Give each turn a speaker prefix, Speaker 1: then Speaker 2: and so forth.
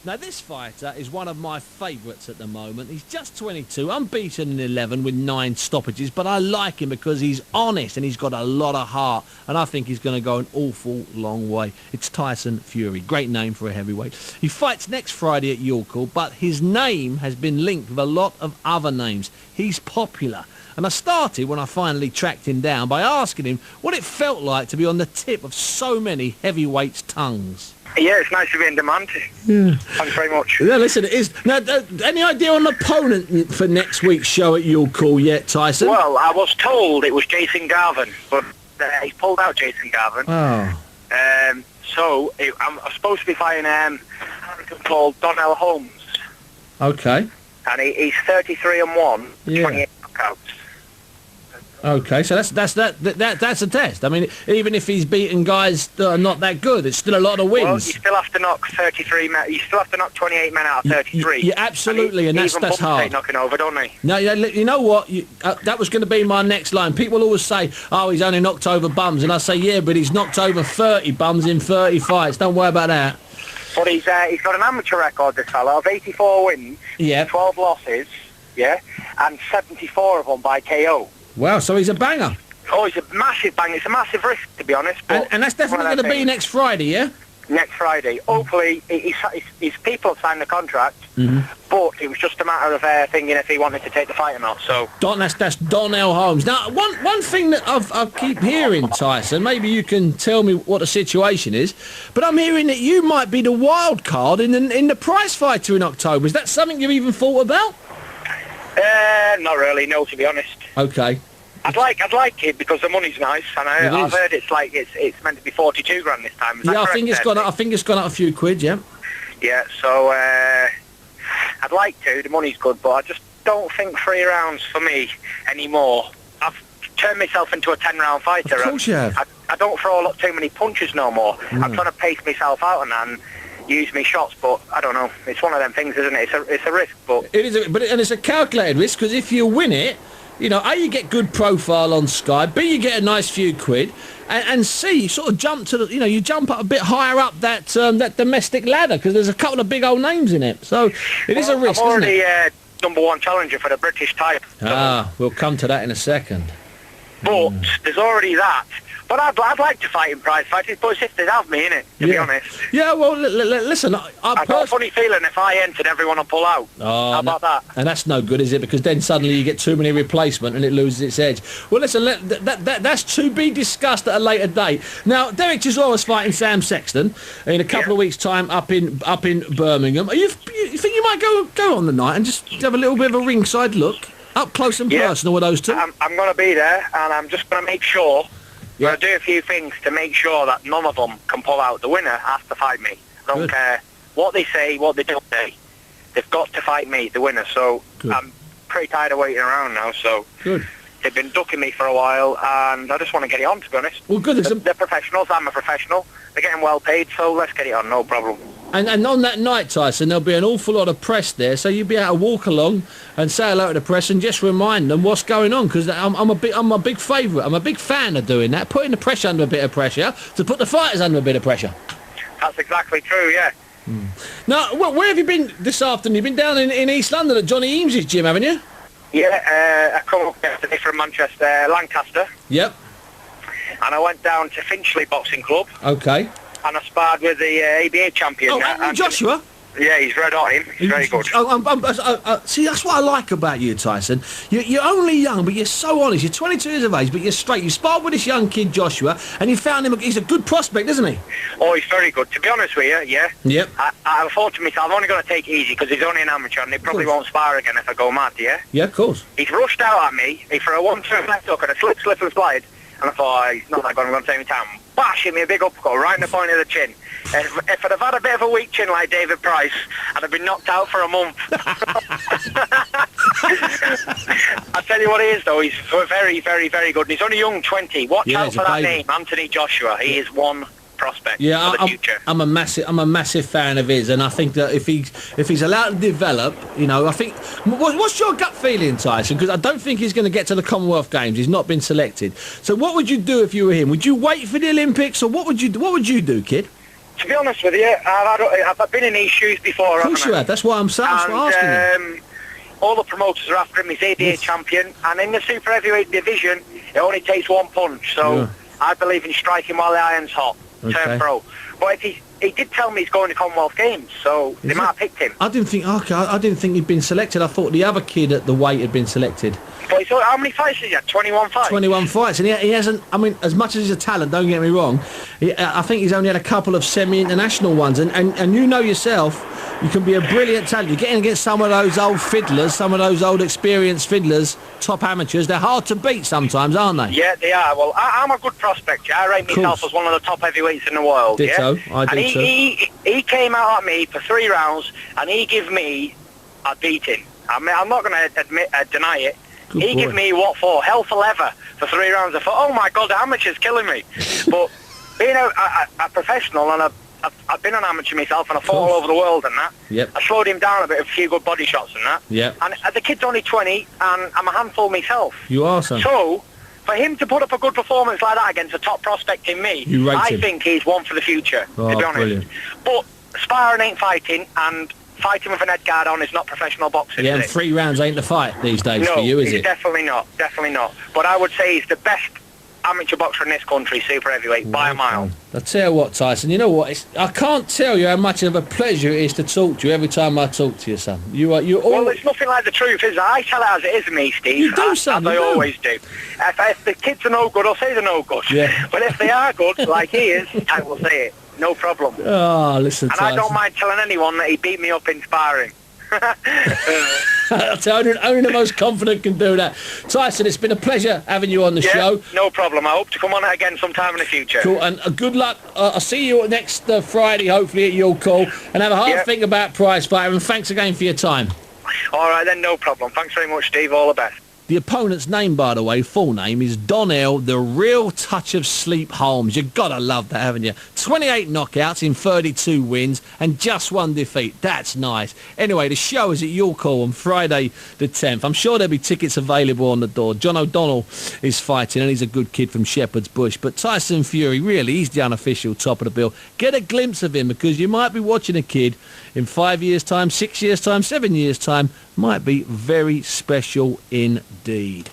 Speaker 1: Now, this fighter is one of my favourites at the moment. He's just 22, unbeaten in 11 with 9 stoppages, but I like him because he's honest and he's got a lot of heart, and I think he's going to go an awful long way. It's Tyson Fury. Great name for a heavyweight. He fights next Friday at York Hall, but his name has been linked with a lot of other names. He's popular. And I started, when I finally tracked him down, by asking him what it felt like to be on the tip of so many heavyweights' tongues.
Speaker 2: Yeah, it's nice to be in demand.
Speaker 1: Yeah.
Speaker 2: Thanks very much.
Speaker 1: Yeah, listen, it is. Now, any idea on the opponent for next week's show at York Hall yet, Tyson?
Speaker 2: Well, I was told it was Jason Garvin, but he pulled out Jason Garvin.
Speaker 1: Oh.
Speaker 2: I'm supposed to be fighting called Donnell Holmes.
Speaker 1: Okay.
Speaker 2: And he's 33-1,
Speaker 1: Yeah.
Speaker 2: 28 knockouts.
Speaker 1: Okay, so that's a test. I mean, even if he's beaten guys that are not that good, it's still a lot of wins.
Speaker 2: Well, you still have to knock 33 men. You still have to knock 28 men out of 33.
Speaker 1: Yeah, absolutely, and that's hard.
Speaker 2: Even knocking over, don't they?
Speaker 1: No, you know what? That was going to be my next line. People always say, "Oh, he's only knocked over bums," and I say, "Yeah, but he's knocked over 30 bums in 30 fights. Don't worry about that."
Speaker 2: But he's got an amateur record, this fella, of 84 wins,
Speaker 1: Yeah.
Speaker 2: 12 losses, yeah, and 74 of them by KO.
Speaker 1: Wow, so he's a banger.
Speaker 2: Oh, it's a massive bang. It's a massive risk, to be honest. But
Speaker 1: And that's definitely going to be next Friday, yeah?
Speaker 2: Next Friday. Hopefully, his people have signed the contract, but it was just a matter of thinking if he wanted to take the fight or not. So
Speaker 1: That's Donnell Holmes. Now, one thing that I keep hearing, Tyson, maybe you can tell me what the situation is, but I'm hearing that you might be the wild card in the prize fighter in October. Is that something you've even thought about?
Speaker 2: not really, no, to be honest.
Speaker 1: Okay.
Speaker 2: I'd like it because the money's nice, and I've heard it's meant to be 42 grand this time.
Speaker 1: Yeah, I think it's gone up a few quid. Yeah.
Speaker 2: Yeah, so I'd like to. The money's good, but I just don't think 3 rounds for me anymore. I've turned myself into a 10-round fighter.
Speaker 1: Of course you have.
Speaker 2: I don't throw too many punches no more. I'm trying to pace myself out and use me shots, but I don't know. It's one of them things, isn't it? It's a risk, but
Speaker 1: it is. And it's a calculated risk because if you win it, you know, A, you get good profile on Sky, B, you get a nice few quid, and C, you sort of jump to the, you jump up a bit higher up that domestic ladder because there's a couple of big old names in it. So it is a risk,
Speaker 2: I'm already,
Speaker 1: isn't it?
Speaker 2: #1 challenger for the British title.
Speaker 1: We'll come to that in a second.
Speaker 2: But there's already that. But I'd like to fight in prize fights, but it's if they'd have me, innit, to be honest.
Speaker 1: Yeah, well, listen,
Speaker 2: I've got a funny feeling if I entered, everyone will pull out.
Speaker 1: Oh,
Speaker 2: how about that?
Speaker 1: And that's no good, is it? Because then suddenly you get too many replacement and it loses its edge. Well, listen, that's to be discussed at a later date. Now, Derek Chisora is fighting Sam Sexton in a couple of weeks' time up in Birmingham. You think you might go on the night and just have a little bit of a ringside look, up close and personal with those two?
Speaker 2: I'm going to be there, and I'm just going to make sure. I'm going to do a few things to make sure that none of them can pull out. The winner has to fight me. I don't care what they say, what they don't say. They've got to fight me, the winner. So I'm pretty tired of waiting around now. So they've been ducking me for a while, and I just want to get it on, to be honest.
Speaker 1: Well, good.
Speaker 2: They're professionals. I'm a professional. They're getting well paid, so let's get it on. No problem.
Speaker 1: And on that night, Tyson, there'll be an awful lot of press there, so you'll be able to walk along and say hello to the press and just remind them what's going on, because I'm a big favourite. I'm a big fan of doing that, putting the press under a bit of pressure to put the fighters under a bit of pressure.
Speaker 2: That's exactly true, yeah.
Speaker 1: Now, where have you been this afternoon? You've been down in East London at Johnny Eames's gym, haven't you?
Speaker 2: Yeah, I come up yesterday from Manchester, Lancaster.
Speaker 1: Yep.
Speaker 2: And I went down to Finchley Boxing Club.
Speaker 1: Okay.
Speaker 2: And I sparred with the ABA champion.
Speaker 1: Oh, Anthony Joshua?
Speaker 2: Yeah, he's red hot, him. He's very good.
Speaker 1: See, that's what I like about you, Tyson. You're only young, but you're so honest. You're 22 years of age, but you're straight. You sparred with this young kid, Joshua, and you found him. He's a good prospect, isn't he?
Speaker 2: Oh, he's very good. To be honest with you, yeah.
Speaker 1: Yep.
Speaker 2: I thought to myself, I'm only going to take it easy because he's only an amateur and he probably won't spar again if I go mad, yeah?
Speaker 1: Yeah, of course.
Speaker 2: He's rushed out at me. He threw a 1-2 left hook and a slip and slide. And I thought, he's not that good, I'm going to take me time. Bash, hit me a big uppercut right in the point of the chin. If I'd have had a bit of a weak chin like David Price, I'd have been knocked out for a month. I tell you what he is, though. He's very, very, very good. And he's only young, 20. Watch out for that name, Anthony Joshua. He is one prospect for the future.
Speaker 1: I'm a massive fan of his, and I think that if he's allowed to develop, I think. What's your gut feeling, Tyson? Because I don't think he's going to get to the Commonwealth Games. He's not been selected. So what would you do if you were him? Would you wait for the Olympics, or what would you do, kid?
Speaker 2: to be honest with you, I've been in these shoes before.
Speaker 1: Of course you have. That's why I'm asking you.
Speaker 2: All the promoters are after him. He's ADA champion, and in the super heavyweight division, it only takes one punch. So I believe in striking while the iron's hot. Turn pro. But if he did tell me he's going to Commonwealth Games, so they might have picked him.
Speaker 1: I didn't think he'd been selected. I thought the other kid at the weight had been selected.
Speaker 2: But how many fights has he had? 21 fights?
Speaker 1: 21 fights, and he hasn't, I mean, as much as he's a talent, don't get me wrong, I think he's only had a couple of semi-international ones, and you know yourself, you can be a brilliant talent. You're getting against some of those old fiddlers, some of those old experienced fiddlers, top amateurs. They're hard to beat sometimes, aren't they?
Speaker 2: Yeah, they are. Well, I'm a good prospect. Yeah? I rate myself as one of the top heavyweights in the world.
Speaker 1: Ditto.
Speaker 2: Yeah?
Speaker 1: I do too.
Speaker 2: He came out at me for 3 rounds, and he gave me a beating. I mean, I'm not going to deny it. He gave me what for? Hell for leather for 3 rounds. I thought, oh my God, the amateur's killing me. But being a professional, and I've been an amateur myself, and I fought all over the world and that.
Speaker 1: Yep.
Speaker 2: I slowed him down a bit, a few good body shots and that.
Speaker 1: Yep.
Speaker 2: And the kid's only 20, and I'm a handful myself.
Speaker 1: You are, son.
Speaker 2: So, for him to put up a good performance like that against a top prospect in me, I think he's one for the future, to be honest. Brilliant. But sparring ain't fighting, and fighting with an head guard on is not professional boxing.
Speaker 1: Yeah, and 3 rounds ain't the fight these days for you, is it?
Speaker 2: No, definitely not. Definitely not. But I would say he's the best amateur boxer in this country, super heavyweight, by a mile.
Speaker 1: I'll tell you what, Tyson, you know what? I can't tell you how much of a pleasure it is to talk to you every time I talk to you, son. You're all...
Speaker 2: Well, it's nothing like the truth, is it? I tell it as it is, me, Steve.
Speaker 1: You do, son.
Speaker 2: As I always do. If the kids are no good, I'll say they're no good.
Speaker 1: Yeah.
Speaker 2: But if they are good, like he is, I will say it. No problem.
Speaker 1: Oh, listen,
Speaker 2: and
Speaker 1: Tyson.
Speaker 2: I don't mind telling anyone that he beat me up in sparring.
Speaker 1: I'll tell you, only the most confident can do that. Tyson, it's been a pleasure having you on the show.
Speaker 2: No problem. I hope to come on it again sometime in the future.
Speaker 1: Cool, and good luck. I'll see you next Friday, hopefully, at your call. And have a hard think about prize fighter, and thanks again for your time.
Speaker 2: All right, then, no problem. Thanks very much, Steve. All the best.
Speaker 1: The opponent's name, by the way, full name, is Donnell, the real touch of sleep Holmes. You've got to love that, haven't you? 28 knockouts in 32 wins and just 1 defeat. That's nice. Anyway, the show is at your call on Friday the 10th. I'm sure there'll be tickets available on the door. John O'Donnell is fighting, and he's a good kid from Shepherd's Bush. But Tyson Fury, really, he's the unofficial top of the bill. Get a glimpse of him, because you might be watching a kid in 5 years' time, 6 years' time, 7 years' time. Might be very special indeed.